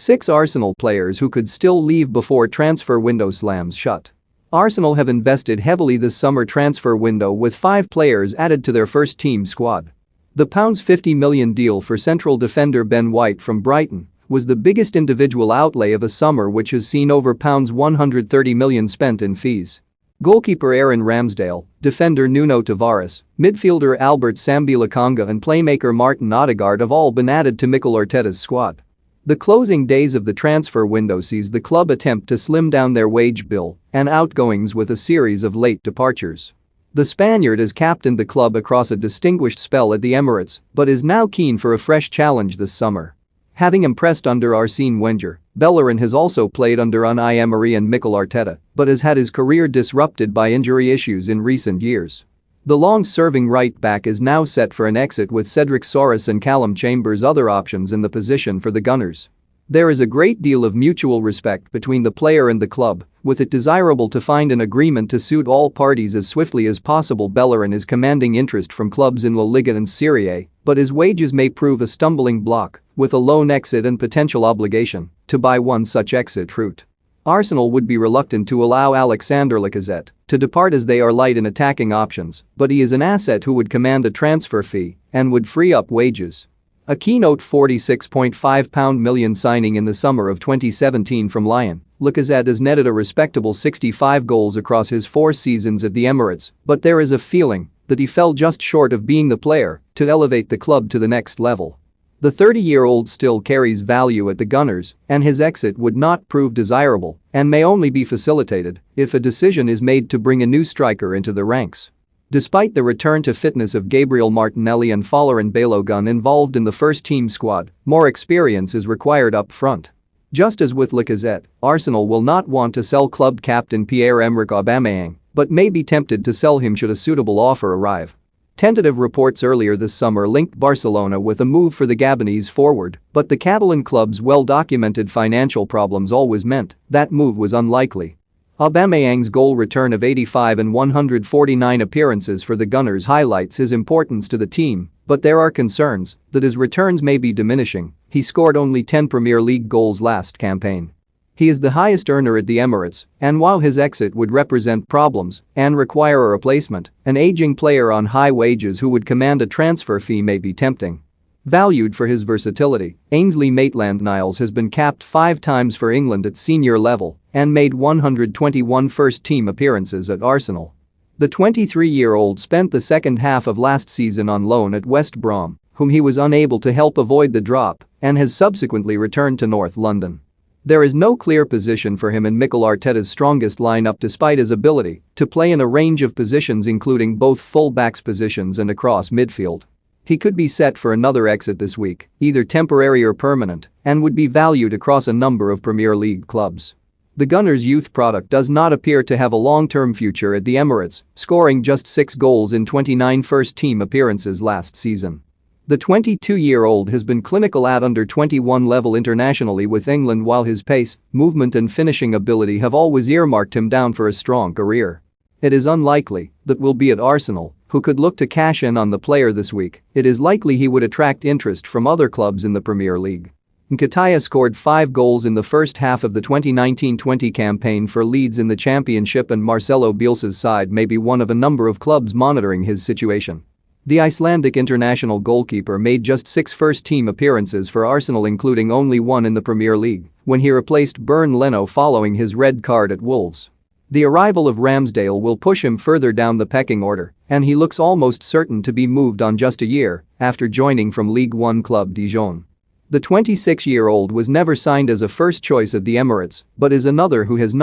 6 Arsenal players who could still leave before transfer window slams shut. Arsenal have invested heavily this summer transfer window with 5 players added to their first-team squad. The £50 million deal for central defender Ben White from Brighton was the biggest individual outlay of a summer which has seen over £130 million spent in fees. Goalkeeper Aaron Ramsdale, defender Nuno Tavares, midfielder Albert Sambi Lokonga and playmaker Martin Odegaard have all been added to Mikel Arteta's squad. The closing days of the transfer window sees the club attempt to slim down their wage bill and outgoings with a series of late departures. The Spaniard has captained the club across a distinguished spell at the Emirates but is now keen for a fresh challenge this summer. Having impressed under Arsene Wenger, Bellerin has also played under Unai Emery and Mikel Arteta but has had his career disrupted by injury issues in recent years. The long-serving right-back is now set for an exit with Cedric Soares and Callum Chambers other options in the position for the Gunners. There is a great deal of mutual respect between the player and the club, with it desirable to find an agreement to suit all parties as swiftly as possible. Bellerin is commanding interest from clubs in La Liga and Serie A, but his wages may prove a stumbling block, with a loan exit and potential obligation to buy one such exit route. Arsenal would be reluctant to allow Alexander Lacazette to depart as they are light in attacking options, but he is an asset who would command a transfer fee and would free up wages. A keynote £46.5 million signing in the summer of 2017 from Lyon, Lacazette has netted a respectable 65 goals across his 4 seasons at the Emirates, but there is a feeling that he fell just short of being the player to elevate the club to the next level. The 30-year-old still carries value at the Gunners, and his exit would not prove desirable and may only be facilitated if a decision is made to bring a new striker into the ranks. Despite the return to fitness of Gabriel Martinelli and Folarin Balogun involved in the first-team squad, more experience is required up front. Just as with Lacazette, Arsenal will not want to sell club captain Pierre-Emerick Aubameyang, but may be tempted to sell him should a suitable offer arrive. Tentative reports earlier this summer linked Barcelona with a move for the Gabonese forward, but the Catalan club's well-documented financial problems always meant that move was unlikely. Aubameyang's goal return of 85 and 149 appearances for the Gunners highlights his importance to the team, but there are concerns that his returns may be diminishing. He scored only 10 Premier League goals last campaign. He is the highest earner at the Emirates, and while his exit would represent problems and require a replacement, an aging player on high wages who would command a transfer fee may be tempting. Valued for his versatility, Ainsley Maitland-Niles has been capped 5 times for England at senior level and made 121 first-team appearances at Arsenal. The 23-year-old spent the second half of last season on loan at West Brom, whom he was unable to help avoid the drop, and has subsequently returned to North London. There is no clear position for him in Mikel Arteta's strongest lineup despite his ability to play in a range of positions including both full-backs positions and across midfield. He could be set for another exit this week, either temporary or permanent, and would be valued across a number of Premier League clubs. The Gunners' youth product does not appear to have a long-term future at the Emirates, scoring just 6 goals in 29 first-team appearances last season. The 22-year-old has been clinical at under-21 level internationally with England while his pace, movement and finishing ability have always earmarked him down for a strong career. It is unlikely that we'll be at Arsenal, who could look to cash in on the player this week. It is likely he would attract interest from other clubs in the Premier League. Mkhitaryan scored 5 goals in the first half of the 2019-20 campaign for Leeds in the Championship, and Marcelo Bielsa's side may be one of a number of clubs monitoring his situation. The Icelandic international goalkeeper made just 6 first-team appearances for Arsenal, including only 1 in the Premier League, when he replaced Bernd Leno following his red card at Wolves. The arrival of Ramsdale will push him further down the pecking order, and he looks almost certain to be moved on just a year after joining from Ligue 1 club Dijon. The 26-year-old was never signed as a first choice at the Emirates, but is another who has not